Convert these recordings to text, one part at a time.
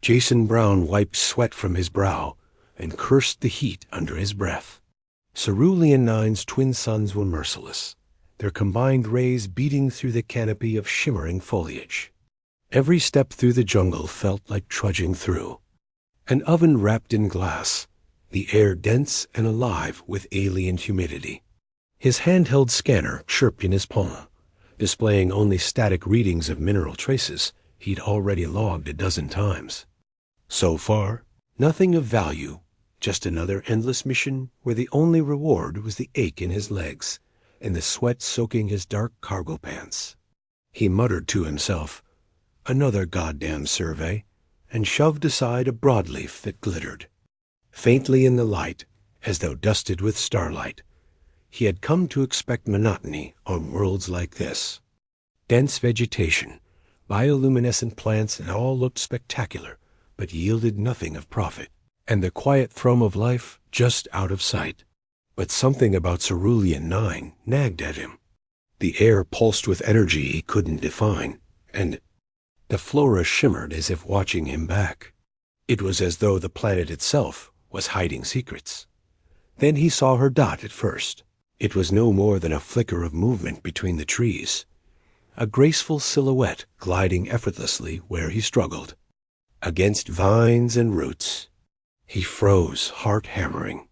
Jason Brown wiped sweat from his brow and cursed the heat under his breath. Cerulean Nine's twin suns were merciless, their combined rays beating through the canopy of shimmering foliage. Every step through the jungle felt like trudging through an oven wrapped in glass, the air dense and alive with alien humidity. His handheld scanner chirped in his palm, displaying only static readings of mineral traces he'd already logged a dozen times. So far, nothing of value, just another endless mission where the only reward was the ache in his legs and the sweat soaking his dark cargo pants. He muttered to himself, "Another goddamn survey," and shoved aside a broadleaf that glittered. Faintly in the light, as though dusted with starlight, he had come to expect monotony on worlds like this. Dense vegetation, bioluminescent plants, and all looked spectacular, but yielded nothing of profit, and the quiet thrum of life just out of sight. But something about Cerulean 9 nagged at him. The air pulsed with energy he couldn't define, and the flora shimmered as if watching him back. It was as though the planet itself was hiding secrets. Then he saw her dot at first. It was no more than a flicker of movement between the trees, a graceful silhouette gliding effortlessly where he struggled, against vines and roots. He froze, heart hammering.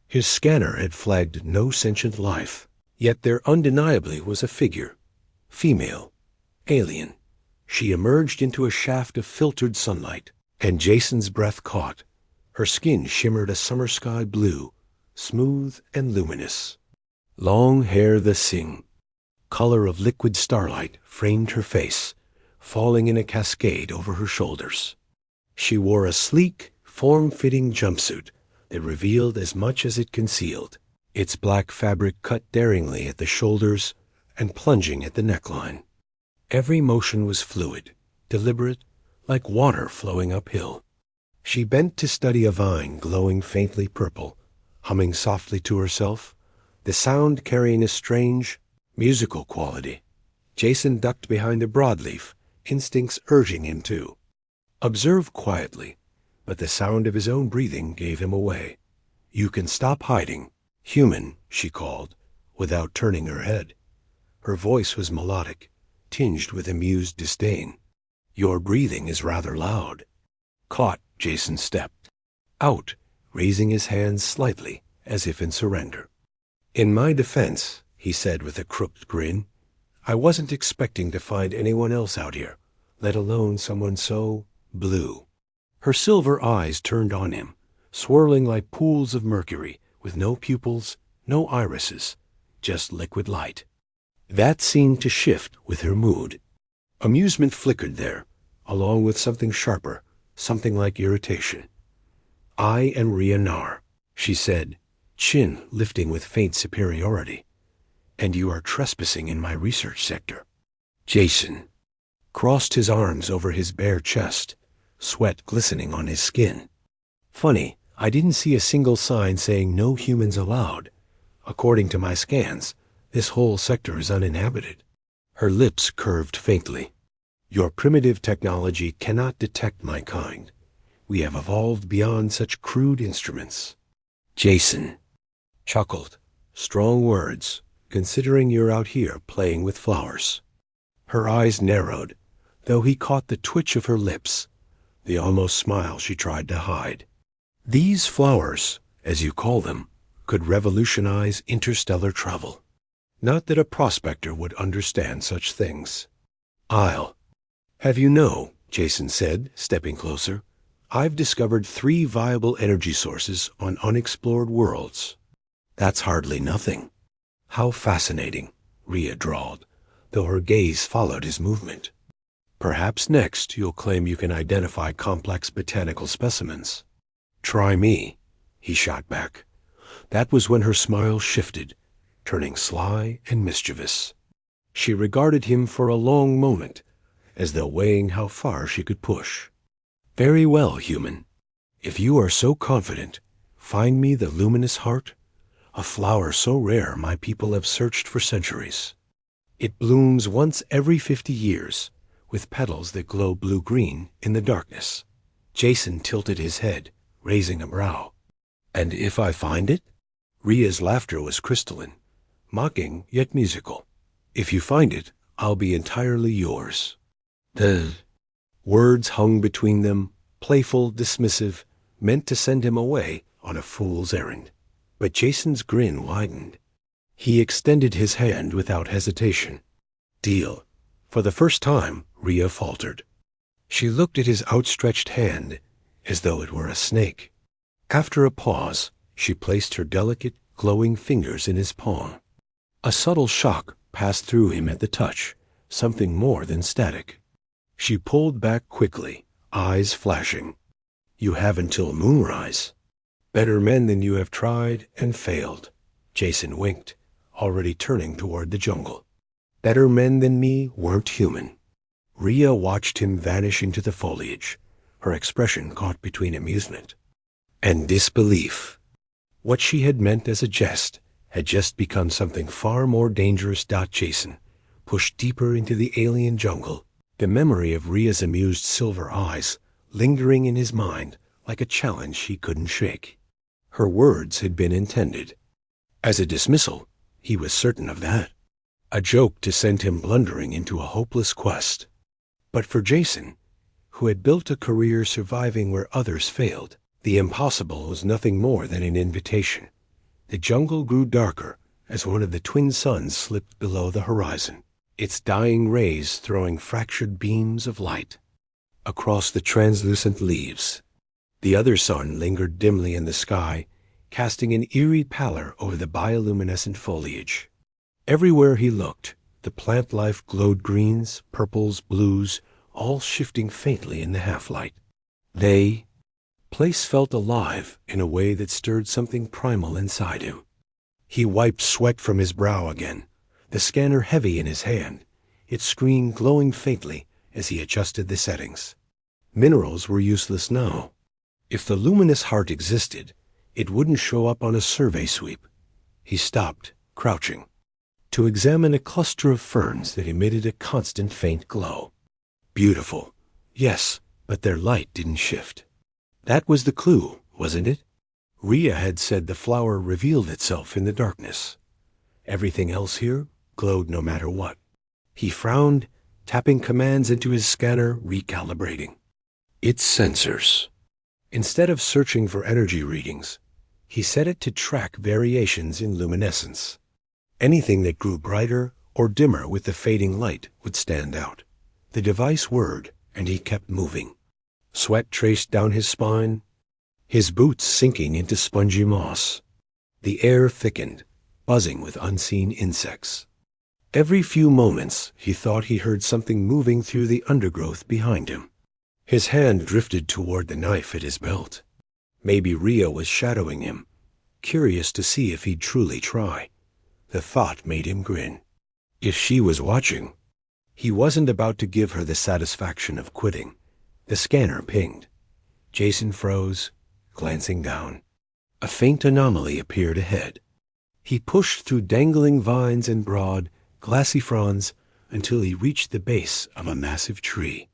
His scanner had flagged no sentient life, yet there undeniably was a figure. Female. Alien. She emerged into a shaft of filtered sunlight, and Jason's breath caught. Her skin shimmered a summer sky blue, smooth and luminous. Long hair the sing, color of liquid starlight, framed her face, falling in a cascade over her shoulders. She wore a sleek, form-fitting jumpsuit that revealed as much as it concealed, its black fabric cut daringly at the shoulders and plunging at the neckline. Every motion was fluid, deliberate, like water flowing uphill. She bent to study a vine glowing faintly purple, humming softly to herself, the sound carrying a strange, musical quality. Jason ducked behind a broadleaf, instincts urging him to observe quietly, but the sound of his own breathing gave him away. "You can stop hiding, human," she called, without turning her head. Her voice was melodic, tinged with amused disdain. "Your breathing is rather loud." Caught, Jason stepped out, raising his hands slightly as if in surrender. "In my defense," he said with a crooked grin, "I wasn't expecting to find anyone else out here, let alone someone so blue." Her silver eyes turned on him, swirling like pools of mercury, with no pupils, no irises, just liquid light. That seemed to shift with her mood. Amusement flickered there, along with something sharper, something like irritation. "I am Ria Nar," she said, chin lifting with faint superiority, "and you are trespassing in my research sector." Jason crossed his arms over his bare chest, sweat glistening on his skin. "Funny, I didn't see a single sign saying no humans allowed. According to my scans, this whole sector is uninhabited." Her lips curved faintly. "Your primitive technology cannot detect my kind. We have evolved beyond such crude instruments." Jason chuckled. "Strong words, considering you're out here playing with flowers." Her eyes narrowed, though he caught the twitch of her lips, the almost smile she tried to hide. "These flowers, as you call them, could revolutionize interstellar travel. Not that a prospector would understand such things." "I'll have you know," Jason said, stepping closer, "I've discovered 3 viable energy sources on unexplored worlds." "That's hardly nothing." "How fascinating," Ria drawled, though her gaze followed his movement. "Perhaps next you'll claim you can identify complex botanical specimens." "Try me," he shot back. That was when her smile shifted, turning sly and mischievous. She regarded him for a long moment, as though weighing how far she could push. "Very well, human. If you are so confident, find me the Luminous Heart, a flower so rare my people have searched for centuries. It blooms once every 50 years, with petals that glow blue-green in the darkness. Jason tilted his head, raising a brow. And if I find it? Ria's laughter was crystalline, mocking yet musical. If you find it, I'll be entirely yours. The words hung between them, playful, dismissive, meant to send him away on a fool's errand. But Jason's grin widened. He extended his hand without hesitation. Deal. For the first time, Ria faltered. She looked at his outstretched hand as though it were a snake. After a pause, she placed her delicate, glowing fingers in his palm. A subtle shock passed through him at the touch, something more than static. She pulled back quickly, eyes flashing. You have until moonrise. Better men than you have tried and failed. Jason winked, already turning toward the jungle. Better men than me weren't human. Ria watched him vanish into the foliage, her expression caught between amusement and disbelief. What she had meant as a jest had just become something far more dangerous. Jason pushed deeper into the alien jungle, the memory of Ria's amused silver eyes lingering in his mind like a challenge he couldn't shake. Her words had been intended as a dismissal, he was certain of that. A joke to send him blundering into a hopeless quest. But for Jason, who had built a career surviving where others failed, the impossible was nothing more than an invitation. The jungle grew darker as one of the twin suns slipped below the horizon, its dying rays throwing fractured beams of light across the translucent leaves. The other sun lingered dimly in the sky, casting an eerie pallor over the bioluminescent foliage. Everywhere he looked, the plant life glowed greens, purples, blues, all shifting faintly in the half-light. Place felt alive in a way that stirred something primal inside him. He wiped sweat from his brow again, the scanner heavy in his hand, its screen glowing faintly as he adjusted the settings. Minerals were useless now. If the Luminous Heart existed, it wouldn't show up on a survey sweep. He stopped, crouching, to examine a cluster of ferns that emitted a constant faint glow. Beautiful, yes, but their light didn't shift. That was the clue, wasn't it? Ria had said the flower revealed itself in the darkness. Everything else here glowed no matter what. He frowned, tapping commands into his scanner, recalibrating its sensors. Instead of searching for energy readings, he set it to track variations in luminescence. Anything that grew brighter or dimmer with the fading light would stand out. The device whirred, and he kept moving. Sweat traced down his spine, his boots sinking into spongy moss. The air thickened, buzzing with unseen insects. Every few moments he thought he heard something moving through the undergrowth behind him. His hand drifted toward the knife at his belt. Maybe Ria was shadowing him, curious to see if he'd truly try. The thought made him grin. If she was watching, he wasn't about to give her the satisfaction of quitting. The scanner pinged. Jason froze, glancing down. A faint anomaly appeared ahead. He pushed through dangling vines and broad, glassy fronds until he reached the base of a massive tree.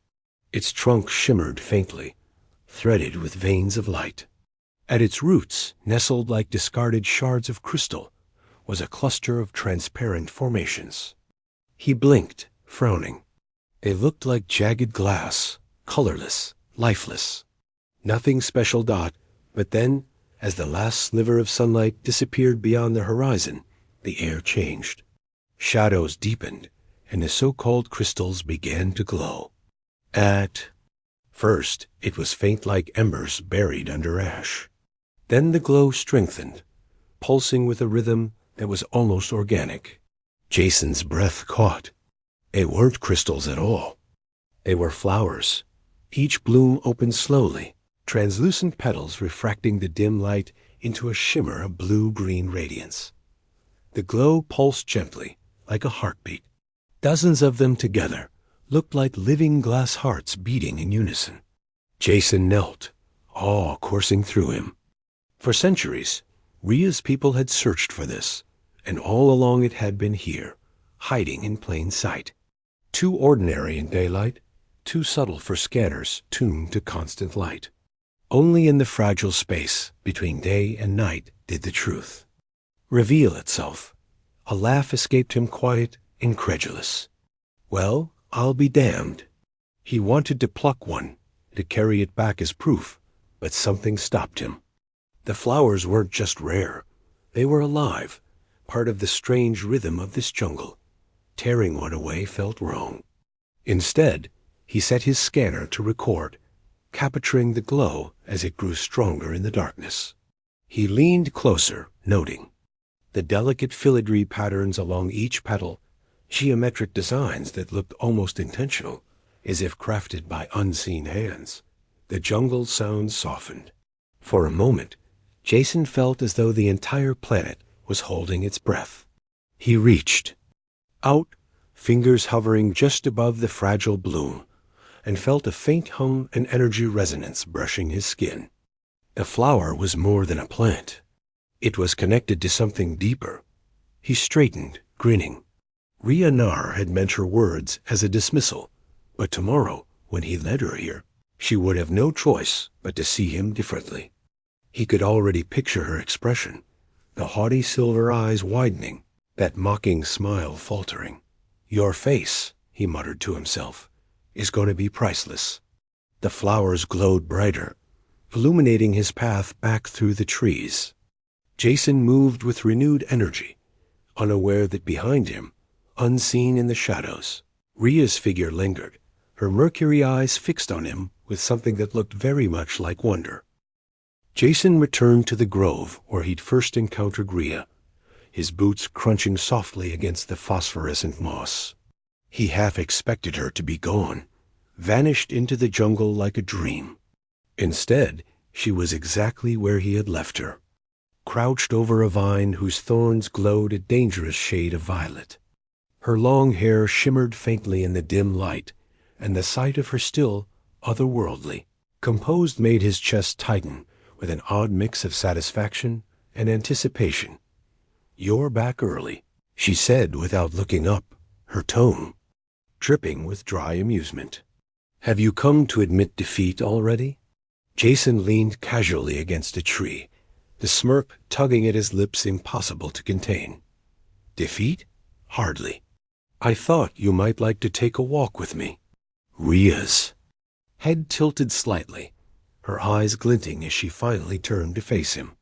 Its trunk shimmered faintly, threaded with veins of light. At its roots, nestled like discarded shards of crystal, was a cluster of transparent formations. He blinked, frowning. They looked like jagged glass, colorless, lifeless. Nothing special. But then, as the last sliver of sunlight disappeared beyond the horizon, the air changed. Shadows deepened, and the so-called crystals began to glow. At first, it was faint like embers buried under ash. Then the glow strengthened, pulsing with a rhythm that was almost organic. Jason's breath caught. They weren't crystals at all. They were flowers. Each bloom opened slowly, translucent petals refracting the dim light into a shimmer of blue-green radiance. The glow pulsed gently, like a heartbeat. Dozens of them together looked like living glass hearts beating in unison. Jason knelt, awe coursing through him. For centuries, Ria's people had searched for this, and all along it had been here, hiding in plain sight. Too ordinary in daylight, too subtle for scanners tuned to constant light. Only in the fragile space between day and night did the truth reveal itself. A laugh escaped him, quiet, incredulous. "Well, I'll be damned." He wanted to pluck one, to carry it back as proof, but something stopped him. The flowers weren't just rare. They were alive, part of the strange rhythm of this jungle. Tearing one away felt wrong. Instead, he set his scanner to record, capturing the glow as it grew stronger in the darkness. He leaned closer, noting the delicate filigree patterns along each petal, geometric designs that looked almost intentional, as if crafted by unseen hands. The jungle sounds softened. For a moment, Jason felt as though the entire planet was holding its breath. He reached out, fingers hovering just above the fragile bloom, and felt a faint hum and energy resonance brushing his skin. The flower was more than a plant. It was connected to something deeper. He straightened, grinning. Ria Nar had meant her words as a dismissal, but tomorrow, when he led her here, she would have no choice but to see him differently. He could already picture her expression, the haughty silver eyes widening, that mocking smile faltering. "Your face," he muttered to himself, "is going to be priceless." The flowers glowed brighter, illuminating his path back through the trees. Jason moved with renewed energy, unaware that behind him, unseen in the shadows, Ria's figure lingered, her mercury eyes fixed on him with something that looked very much like wonder. Jason returned to the grove where he'd first encountered Ria, his boots crunching softly against the phosphorescent moss. He half expected her to be gone, vanished into the jungle like a dream. Instead, she was exactly where he had left her, crouched over a vine whose thorns glowed a dangerous shade of violet. Her long hair shimmered faintly in the dim light, and the sight of her still otherworldly, composed made his chest tighten with an odd mix of satisfaction and anticipation. "You're back early," she said without looking up, her tone dripping with dry amusement. "Have you come to admit defeat already?" Jason leaned casually against a tree, the smirk tugging at his lips impossible to contain. "Defeat? Hardly. I thought you might like to take a walk with me." Ria's head tilted slightly, her eyes glinting as she finally turned to face him.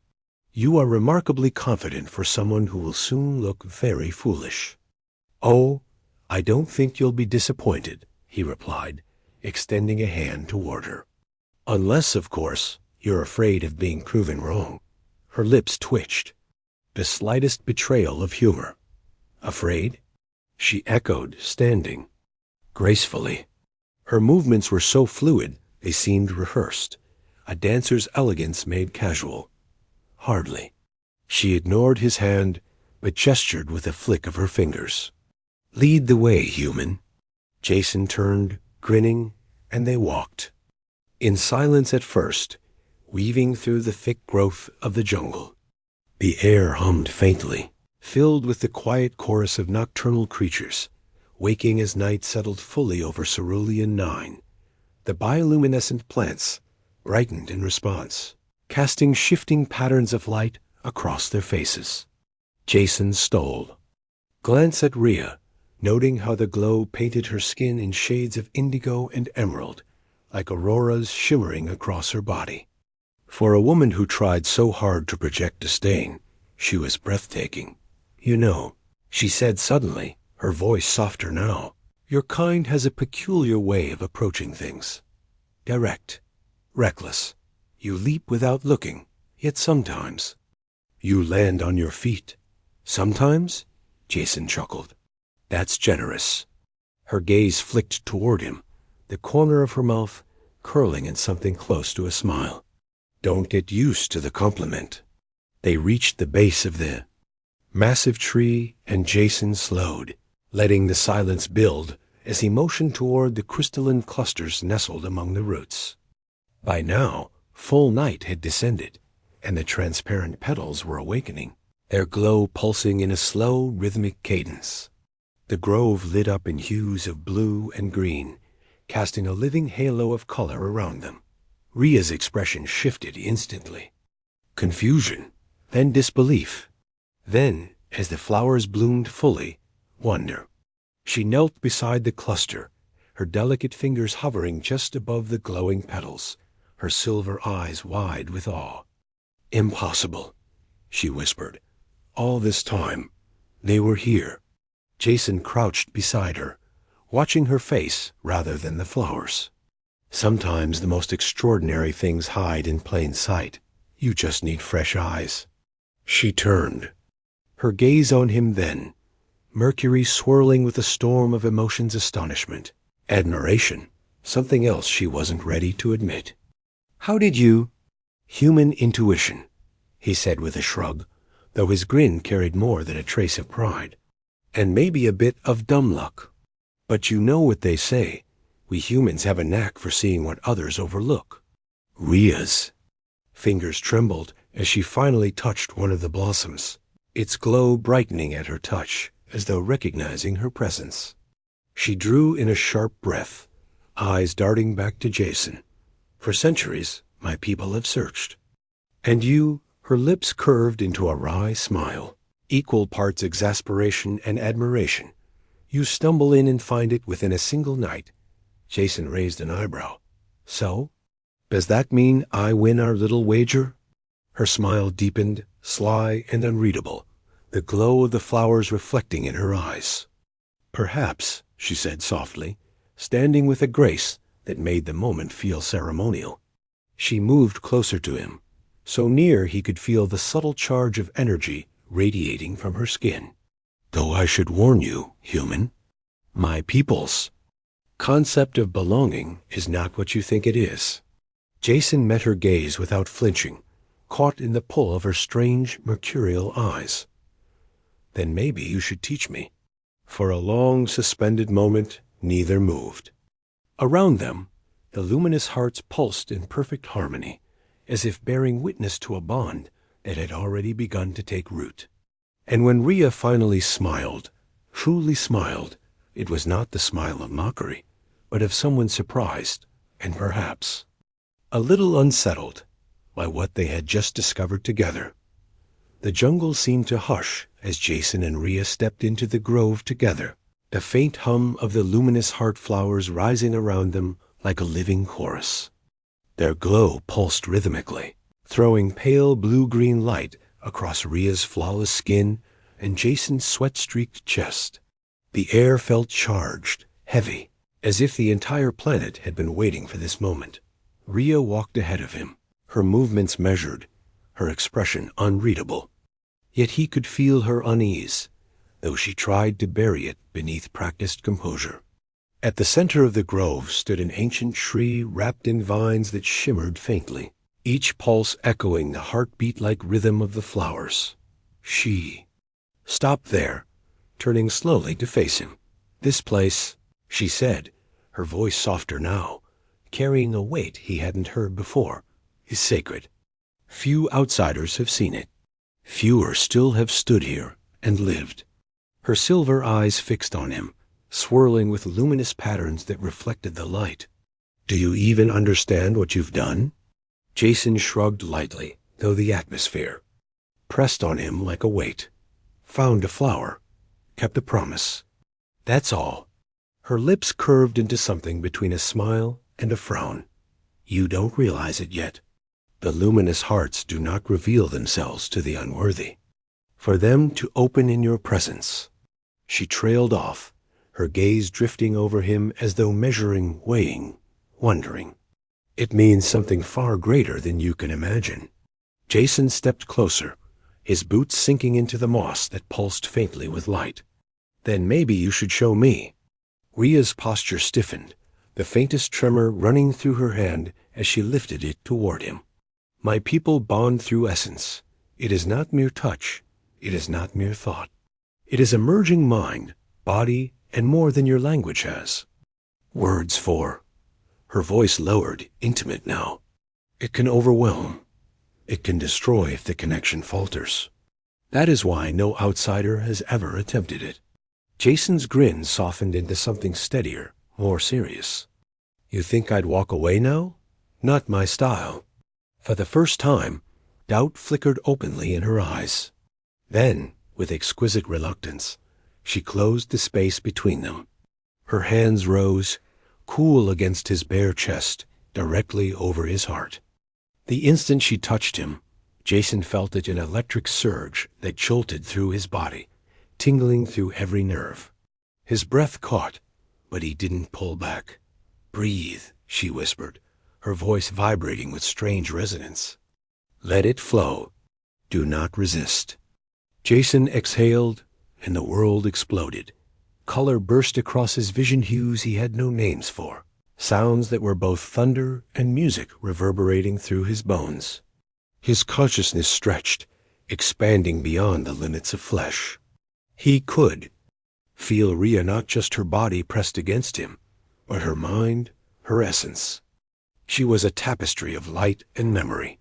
"You are remarkably confident for someone who will soon look very foolish." "Oh, I don't think you'll be disappointed," he replied, extending a hand toward her. "Unless, of course, you're afraid of being proven wrong." Her lips twitched. The slightest betrayal of humor. "Afraid?" she echoed, standing gracefully. Her movements were so fluid they seemed rehearsed, a dancer's elegance made casual. "Hardly." She ignored his hand, but gestured with a flick of her fingers. "Lead the way, human." Jason turned, grinning, and they walked. In silence at first, weaving through the thick growth of the jungle. The air hummed faintly, filled with the quiet chorus of nocturnal creatures, waking as night settled fully over Cerulean 9. The bioluminescent plants brightened in response, casting shifting patterns of light across their faces. Jason stole. Glance at Ria, noting how the glow painted her skin in shades of indigo and emerald, like auroras shimmering across her body. For a woman who tried so hard to project disdain, she was breathtaking. "You know," she said suddenly, her voice softer now, "your kind has a peculiar way of approaching things. Direct, reckless. You leap without looking, yet sometimes you land on your feet." "Sometimes?" Jason chuckled. "That's generous." Her gaze flicked toward him, the corner of her mouth curling in something close to a smile. "Don't get used to the compliment." They reached the base of the massive tree, and Jason slowed, letting the silence build as he motioned toward the crystalline clusters nestled among the roots. By now, full night had descended, and the transparent petals were awakening, their glow pulsing in a slow, rhythmic cadence. The grove lit up in hues of blue and green, casting a living halo of color around them. Ria's expression shifted instantly. Confusion, then disbelief. Then, as the flowers bloomed fully, wonder. She knelt beside the cluster, her delicate fingers hovering just above the glowing petals, her silver eyes wide with awe. "Impossible," she whispered. "All this time, they were here." Jason crouched beside her, watching her face rather than the flowers. Sometimes the most extraordinary things hide in plain sight. You just need fresh eyes. She turned, her gaze on him then, Mercury swirling with a storm of emotions: astonishment, admiration, something else she wasn't ready to admit. "How did you—" "Human intuition," he said with a shrug, though his grin carried more than a trace of pride. "And maybe a bit of dumb luck. But you know what they say. We humans have a knack for seeing what others overlook." Ria's fingers trembled as she finally touched one of the blossoms, its glow brightening at her touch, as though recognizing her presence. She drew in a sharp breath, eyes darting back to Jason. "For centuries, my people have searched. And you—" her lips curved into a wry smile, equal parts exasperation and admiration. "You stumble in and find it within a single night." Jason raised an eyebrow. "So? Does that mean I win our little wager?" Her smile deepened, sly and unreadable, the glow of the flowers reflecting in her eyes. "Perhaps," she said softly, standing with a grace that made the moment feel ceremonial. She moved closer to him, so near he could feel the subtle charge of energy radiating from her skin. "Though I should warn you, human, my people's concept of belonging is not what you think it is." Jason met her gaze without flinching, caught in the pull of her strange, mercurial eyes. "Then maybe you should teach me." For a long, suspended moment, neither moved. Around them, the luminous hearts pulsed in perfect harmony, as if bearing witness to a bond that had already begun to take root. And when Ria finally smiled, truly smiled, it was not the smile of mockery, but of someone surprised, and perhaps a little unsettled by what they had just discovered together. The jungle seemed to hush as Jason and Ria stepped into the grove together, the faint hum of the luminous heart flowers rising around them like a living chorus. Their glow pulsed rhythmically, throwing pale blue-green light across Ria's flawless skin and Jason's sweat-streaked chest. The air felt charged, heavy, as if the entire planet had been waiting for this moment. Ria walked ahead of him, her movements measured, her expression unreadable. Yet he could feel her unease, though she tried to bury it beneath practiced composure. At the center of the grove stood an ancient tree wrapped in vines that shimmered faintly, each pulse echoing the heartbeat-like rhythm of the flowers. She stopped there, turning slowly to face him. "This place," she said, her voice softer now, carrying a weight he hadn't heard before, "is sacred. Few outsiders have seen it. Fewer still have stood here and lived." Her silver eyes fixed on him, swirling with luminous patterns that reflected the light. "Do you even understand what you've done?" Jason shrugged lightly, though the atmosphere pressed on him like a weight. "Found a flower, kept a promise. That's all." Her lips curved into something between a smile and a frown. "You don't realize it yet. The luminous hearts do not reveal themselves to the unworthy. For them to open in your presence." She trailed off, her gaze drifting over him as though measuring, weighing, wondering. "It means something far greater than you can imagine." Jason stepped closer, his boots sinking into the moss that pulsed faintly with light. "Then maybe you should show me." Ria's posture stiffened, the faintest tremor running through her hand as she lifted it toward him. "My people bond through essence. It is not mere touch. It is not mere thought. It is a merging mind, body, and more than your language has words for." Her voice lowered, intimate now. "It can overwhelm. It can destroy if the connection falters. That is why no outsider has ever attempted it." Jason's grin softened into something steadier, more serious. You think I'd walk away now? Not my style. For the first time, doubt flickered openly in her eyes. Then, with exquisite reluctance, she closed the space between them. Her hands rose, cool against his bare chest, directly over his heart. The instant she touched him, Jason felt it an electric surge that jolted through his body, tingling through every nerve. His breath caught, but he didn't pull back. "Breathe," she whispered, her voice vibrating with strange resonance. "Let it flow. Do not resist." Jason exhaled, and the world exploded. Color burst across his vision, hues he had no names for, sounds that were both thunder and music reverberating through his bones. His consciousness stretched, expanding beyond the limits of flesh. He could feel Ria, not just her body pressed against him, but her mind, her essence. She was a tapestry of light and memory.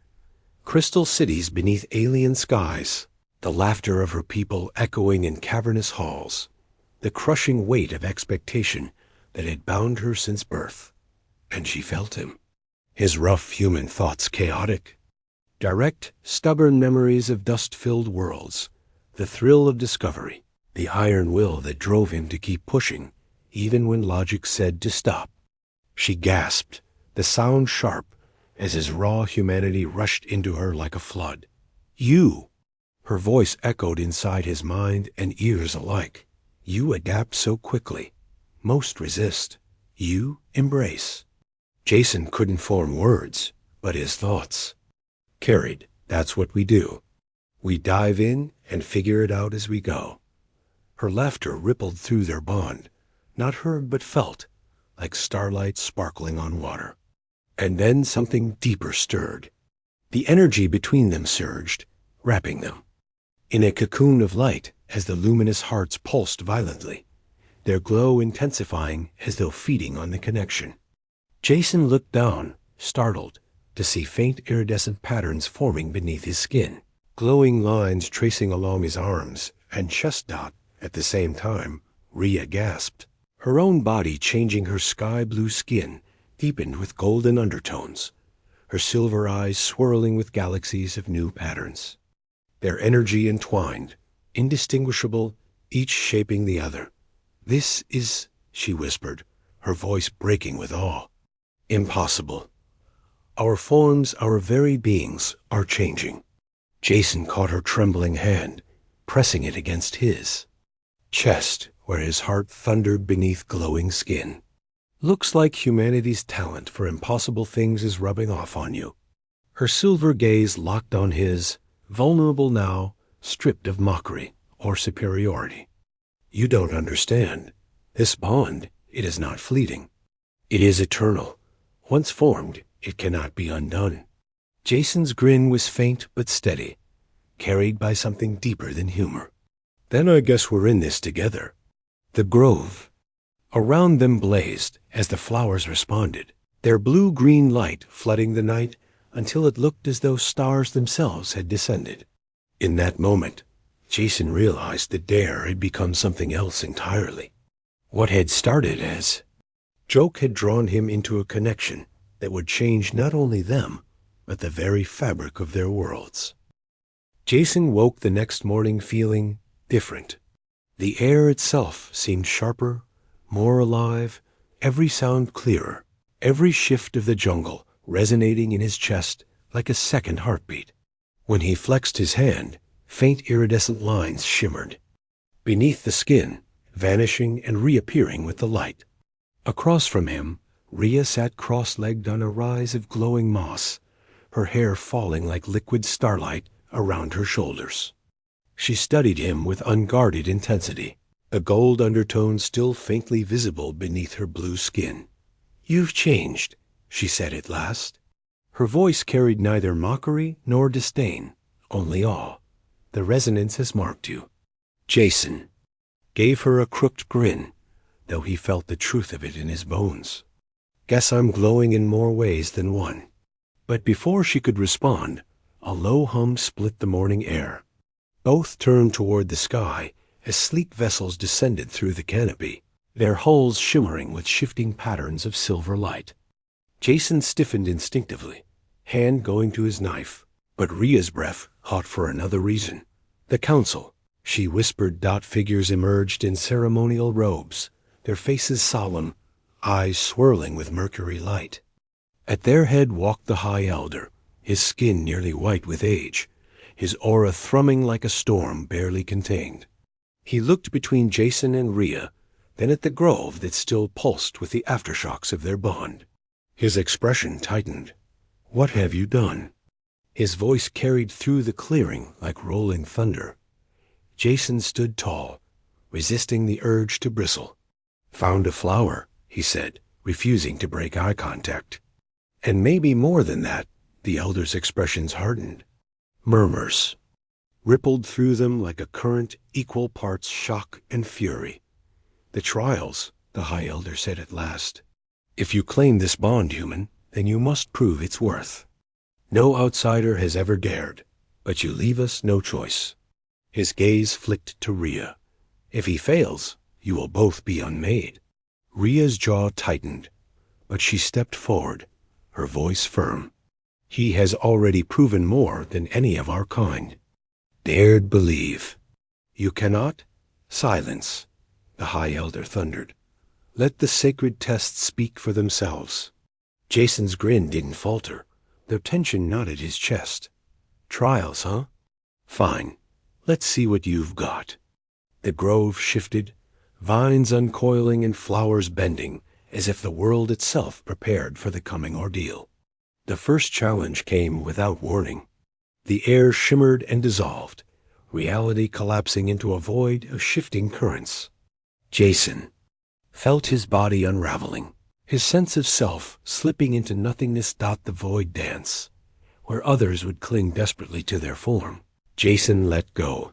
Crystal cities beneath alien skies, the laughter of her people echoing in cavernous halls, the crushing weight of expectation that had bound her since birth. And she felt him. His rough human thoughts chaotic. Direct, stubborn memories of dust-filled worlds, the thrill of discovery, the iron will that drove him to keep pushing, even when logic said to stop. She gasped, the sound sharp, as his raw humanity rushed into her like a flood. "You!" Her voice echoed inside his mind and ears alike. "You adapt so quickly. Most resist. You embrace." Jason couldn't form words, but his thoughts carried. That's what we do. We dive in and figure it out as we go. Her laughter rippled through their bond, not heard but felt, like starlight sparkling on water. And then something deeper stirred. The energy between them surged, wrapping them in a cocoon of light as the luminous hearts pulsed violently, their glow intensifying as though feeding on the connection. Jason looked down, startled, to see faint iridescent patterns forming beneath his skin, glowing lines tracing along his arms and chest dot. At the same time, Ria gasped. Her own body, changing, her sky-blue skin deepened with golden undertones, her silver eyes swirling with galaxies of new patterns. Their energy entwined, indistinguishable, each shaping the other. "This is," she whispered, her voice breaking with awe, "impossible. Our forms, our very beings, are changing." Jason caught her trembling hand, pressing it against his chest, where his heart thundered beneath glowing skin. "Looks like humanity's talent for impossible things is rubbing off on you." Her silver gaze locked on his, vulnerable now, stripped of mockery or superiority. "You don't understand. This bond, it is not fleeting. It is eternal. Once formed, it cannot be undone." Jason's grin was faint but steady, carried by something deeper than humor. "Then I guess we're in this together." The grove around them blazed as the flowers responded, their blue-green light flooding the night until it looked as though stars themselves had descended. In that moment, Jason realized that Dare had become something else entirely. What had started as joke had drawn him into a connection that would change not only them, but the very fabric of their worlds. Jason woke the next morning feeling different. The air itself seemed sharper, more alive, every sound clearer, every shift of the jungle resonating in his chest like a second heartbeat. When he flexed his hand, faint iridescent lines shimmered beneath the skin, vanishing and reappearing with the light. Across from him, Ria sat cross-legged on a rise of glowing moss, her hair falling like liquid starlight around her shoulders. She studied him with unguarded intensity, a gold undertone still faintly visible beneath her blue skin. "You've changed," she said at last. Her voice carried neither mockery nor disdain, only awe. "The resonance has marked you." Jason gave her a crooked grin, though he felt the truth of it in his bones. "Guess I'm glowing in more ways than one." But before she could respond, a low hum split the morning air. Both turned toward the sky as sleek vessels descended through the canopy, their hulls shimmering with shifting patterns of silver light. Jason stiffened instinctively, hand going to his knife, but Ria's breath hot for another reason. The council, she whispered. Figures emerged in ceremonial robes, their faces solemn, eyes swirling with mercury light. At their head walked the High Elder, his skin nearly white with age, his aura thrumming like a storm barely contained. He looked between Jason and Ria, then at the grove that still pulsed with the aftershocks of their bond. His expression tightened. "What have you done?" His voice carried through the clearing like rolling thunder. Jason stood tall, resisting the urge to bristle. "Found a flower," he said, refusing to break eye contact. "And maybe more than that." The elder's expressions hardened. Murmurs rippled through them like a current, equal parts shock and fury. "The trials," the High Elder said at last. "If you claim this bond, human, then you must prove its worth. No outsider has ever dared, but you leave us no choice." His gaze flicked to Ria. "If he fails, you will both be unmade." Ria's jaw tightened, but she stepped forward, her voice firm. "He has already proven more than any of our kind." "Dared believe." "You cannot?" "Silence," the High Elder thundered. "Let the sacred tests speak for themselves." Jason's grin didn't falter, though tension knotted his chest. "Trials, huh? Fine. Let's see what you've got." The grove shifted, vines uncoiling and flowers bending, as if the world itself prepared for the coming ordeal. The first challenge came without warning. The air shimmered and dissolved, reality collapsing into a void of shifting currents. Jason felt his body unraveling, his sense of self slipping into nothingness. The void dance, where others would cling desperately to their form. Jason let go.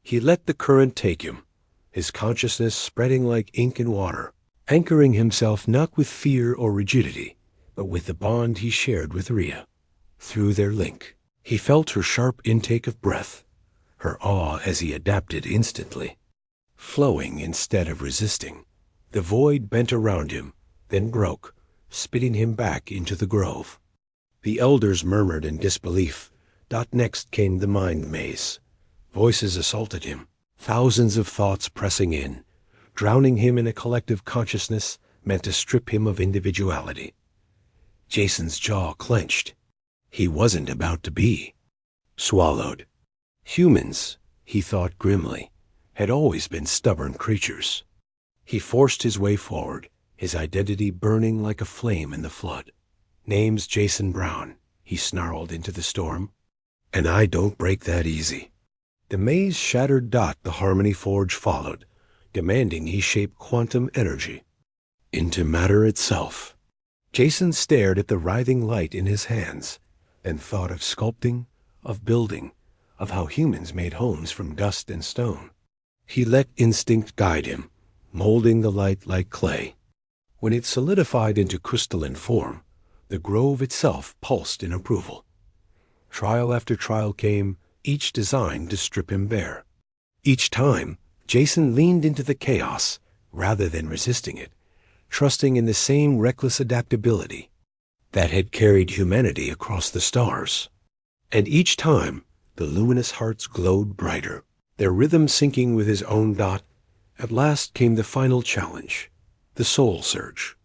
He let the current take him, his consciousness spreading like ink and water, anchoring himself not with fear or rigidity, but with the bond he shared with Ria. Through their link, he felt her sharp intake of breath, her awe as he adapted instantly. Flowing instead of resisting, the void bent around him, then broke, spitting him back into the grove. The elders murmured in disbelief. Next came the mind maze. Voices assaulted him, thousands of thoughts pressing in, drowning him in a collective consciousness meant to strip him of individuality. Jason's jaw clenched. He wasn't about to be swallowed. Humans, he thought grimly, had always been stubborn creatures. He forced his way forward, his identity burning like a flame in the flood. "Name's Jason Brown," he snarled into the storm. "And I don't break that easy." The maze shattered. The Harmony Forge followed, demanding he shape quantum energy into matter itself. Jason stared at the writhing light in his hands, and thought of sculpting, of building, of how humans made homes from dust and stone. He let instinct guide him, molding the light like clay. When it solidified into crystalline form, the grove itself pulsed in approval. Trial after trial came, each designed to strip him bare. Each time, Jason leaned into the chaos rather than resisting it, trusting in the same reckless adaptability that had carried humanity across the stars. And each time, the luminous hearts glowed brighter, their rhythm syncing with his own. At last came the final challenge, the soul surge.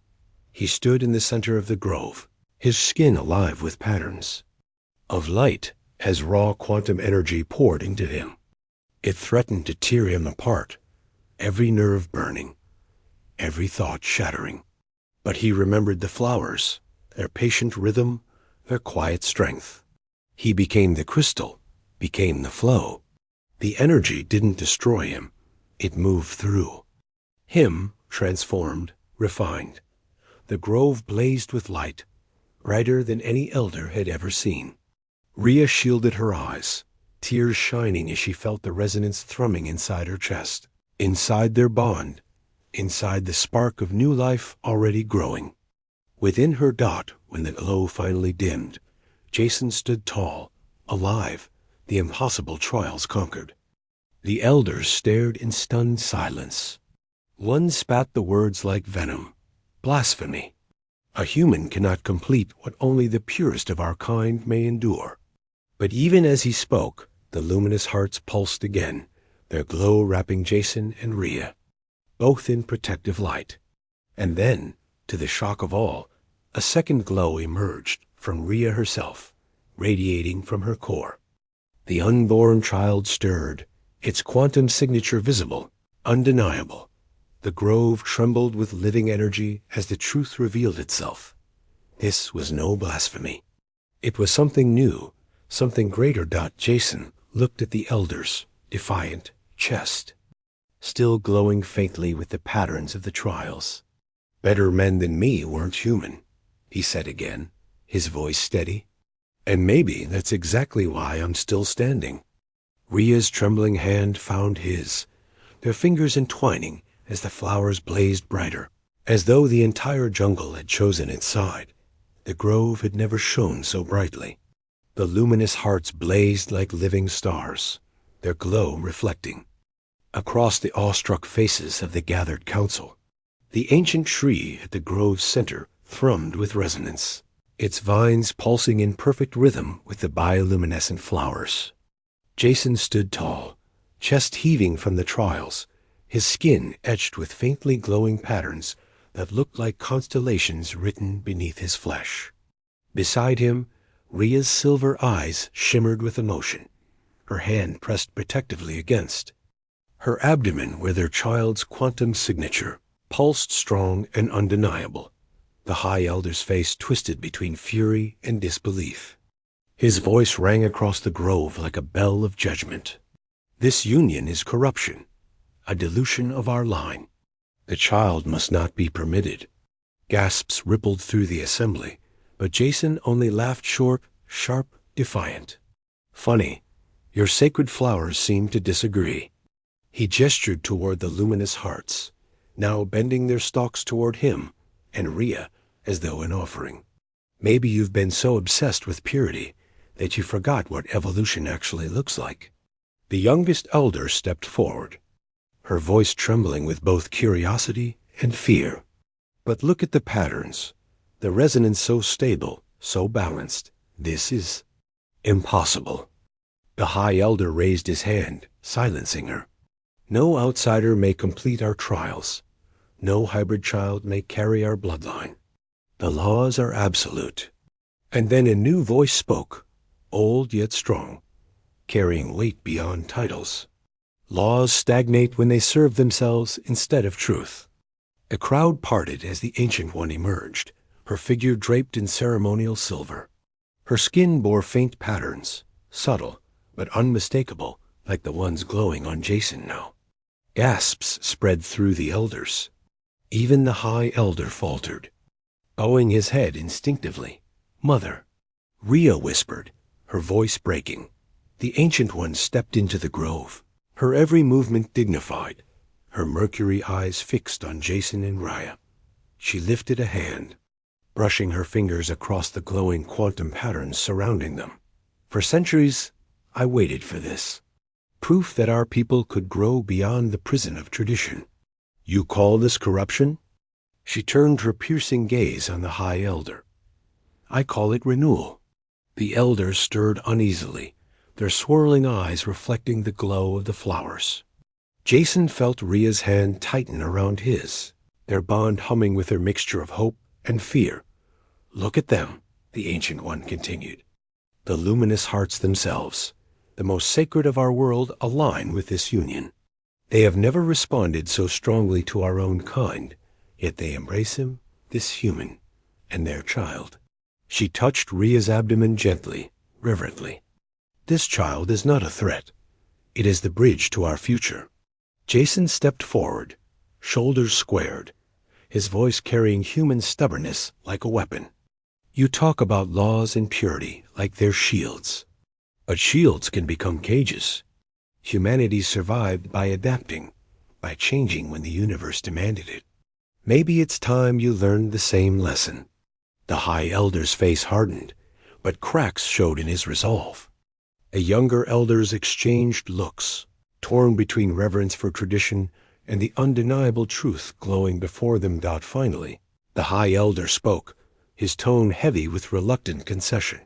He stood in the center of the grove, his skin alive with patterns of light as raw quantum energy poured into him. It threatened to tear him apart, every nerve burning, every thought shattering. But he remembered the flowers, their patient rhythm, their quiet strength. He became the crystal, became the flow. The energy didn't destroy him, it moved through him, transformed, refined. The grove blazed with light, brighter than any elder had ever seen. Ria shielded her eyes, tears shining as she felt the resonance thrumming inside her chest, inside their bond, inside the spark of new life already growing. Within her. When the glow finally dimmed, Jason stood tall, alive, the impossible trials conquered. The elders stared in stunned silence. One spat the words like venom. Blasphemy. A human cannot complete what only the purest of our kind may endure. But even as he spoke, the luminous hearts pulsed again, their glow wrapping Jason and Ria, both in protective light. And then, to the shock of all, a second glow emerged from Ria herself, radiating from her core. The unborn child stirred, its quantum signature visible, undeniable. The grove trembled with living energy as the truth revealed itself. This was no blasphemy. It was something new, something greater. Jason looked at the elders, defiant, chest still glowing faintly with the patterns of the trials. Better men than me weren't human, he said again, his voice steady. And maybe that's exactly why I'm still standing. Ria's trembling hand found his, their fingers entwining as the flowers blazed brighter, as though the entire jungle had chosen its side. The grove had never shone so brightly. The luminous hearts blazed like living stars, their glow reflecting across the awestruck faces of the gathered council. The ancient tree at the grove's center thrummed with resonance, its vines pulsing in perfect rhythm with the bioluminescent flowers. Jason stood tall, chest heaving from the trials, his skin etched with faintly glowing patterns that looked like constellations written beneath his flesh. Beside him, Ria's silver eyes shimmered with emotion, her hand pressed protectively against. Her abdomen, where their child's quantum signature pulsed strong and undeniable. The High Elder's face twisted between fury and disbelief. His voice rang across the grove like a bell of judgment. This union is corruption, a dilution of our line. The child must not be permitted. Gasps rippled through the assembly, but Jason only laughed short, sharp, defiant. Funny, your sacred flowers seem to disagree. He gestured toward the luminous hearts, now bending their stalks toward him, and Ria, as though in offering. Maybe you've been so obsessed with purity that you forgot what evolution actually looks like. The youngest elder stepped forward, her voice trembling with both curiosity and fear. But look at the patterns, the resonance so stable, so balanced. This is impossible. The High Elder raised his hand, silencing her. No outsider may complete our trials. No hybrid child may carry our bloodline. The laws are absolute. And then a new voice spoke, old yet strong, carrying weight beyond titles. Laws stagnate when they serve themselves instead of truth. A crowd parted as the Ancient One emerged, her figure draped in ceremonial silver. Her skin bore faint patterns, subtle but unmistakable, like the ones glowing on Jason now. Gasps spread through the elders. Even the High Elder faltered, bowing his head instinctively. Mother, Ria whispered, her voice breaking. The Ancient One stepped into the grove, her every movement dignified, her mercury eyes fixed on Jason and Ria. She lifted a hand, brushing her fingers across the glowing quantum patterns surrounding them. For centuries, I waited for this. Proof that our people could grow beyond the prison of tradition. You call this corruption? She turned her piercing gaze on the High Elder. I call it renewal. The elders stirred uneasily, their swirling eyes reflecting the glow of the flowers. Jason felt Ria's hand tighten around his, their bond humming with their mixture of hope and fear. Look at them, the Ancient One continued. The luminous hearts themselves, the most sacred of our world, align with this union. They have never responded so strongly to our own kind, yet they embrace him, this human, and their child. She touched Ria's abdomen gently, reverently. This child is not a threat. It is the bridge to our future. Jason stepped forward, shoulders squared, his voice carrying human stubbornness like a weapon. You talk about laws and purity like they're shields. But shields can become cages. Humanity survived by adapting, by changing when the universe demanded it. Maybe it's time you learned the same lesson. The High Elder's face hardened, but cracks showed in his resolve. A younger elders exchanged looks, torn between reverence for tradition and the undeniable truth glowing before them. Finally, the High Elder spoke, his tone heavy with reluctant concession.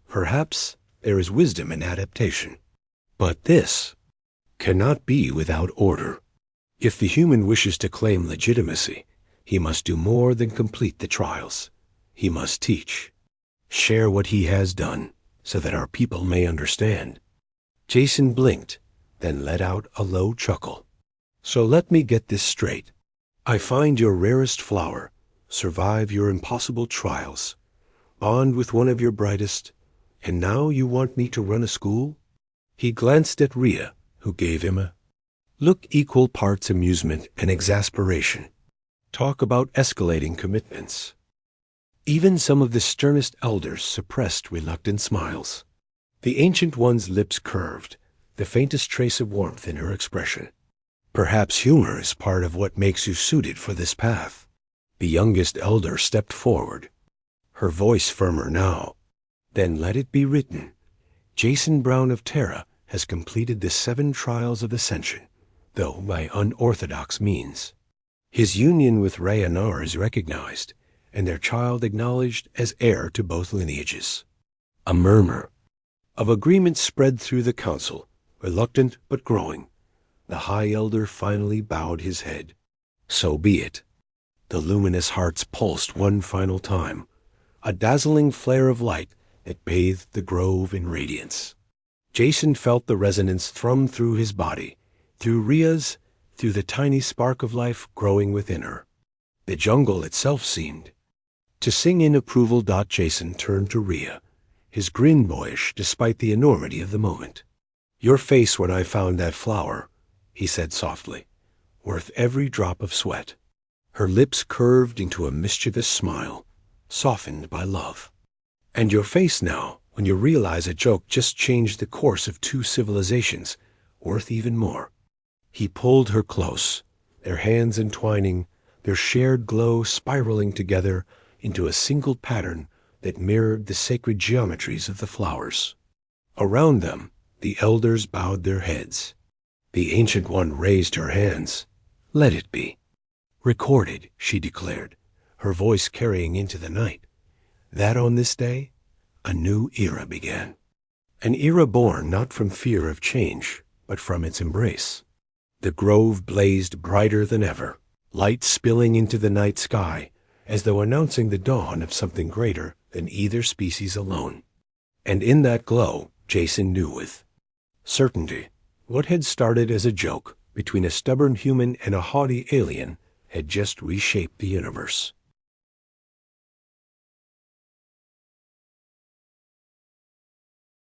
Perhaps there is wisdom in adaptation, but this cannot be without order. If the human wishes to claim legitimacy, he must do more than complete the trials. He must teach, share what he has done, so that our people may understand. Jason blinked, then let out a low chuckle. So let me get this straight. I find your rarest flower, survive your impossible trials, bond with one of your brightest, and now you want me to run a school? He glanced at Ria, who gave him a look equal parts amusement and exasperation. Talk about escalating commitments. Even some of the sternest elders suppressed reluctant smiles. The Ancient One's lips curved, the faintest trace of warmth in her expression. Perhaps humor is part of what makes you suited for this path. The youngest elder stepped forward, her voice firmer now. Then let it be written. Jason Brown of Terra has completed the 7 trials of ascension, though by unorthodox means. His union with Ria Nar is recognized, and their child acknowledged as heir to both lineages. A murmur of agreement spread through the council, reluctant but growing. The High Elder finally bowed his head. So be it. The luminous hearts pulsed one final time, a dazzling flare of light that bathed the grove in radiance. Jason felt the resonance thrum through his body, through Ria's, through the tiny spark of life growing within her. The jungle itself seemed to sing in approval. Jason turned to Ria, his grin boyish despite the enormity of the moment. Your face when I found that flower, he said softly, worth every drop of sweat. Her lips curved into a mischievous smile, softened by love. And your face now, when you realize a joke just changed the course of 2 civilizations, worth even more. He pulled her close, their hands entwining, their shared glow spiraling together into a single pattern that mirrored the sacred geometries of the flowers. Around them, the elders bowed their heads. The Ancient One raised her hands. Let it be. Recorded, she declared, her voice carrying into the night, that on this day, a new era began. An era born not from fear of change, but from its embrace. The grove blazed brighter than ever, light spilling into the night sky, as though announcing the dawn of something greater than either species alone. And in that glow, Jason knew with certainty, what had started as a joke between a stubborn human and a haughty alien had just reshaped the universe.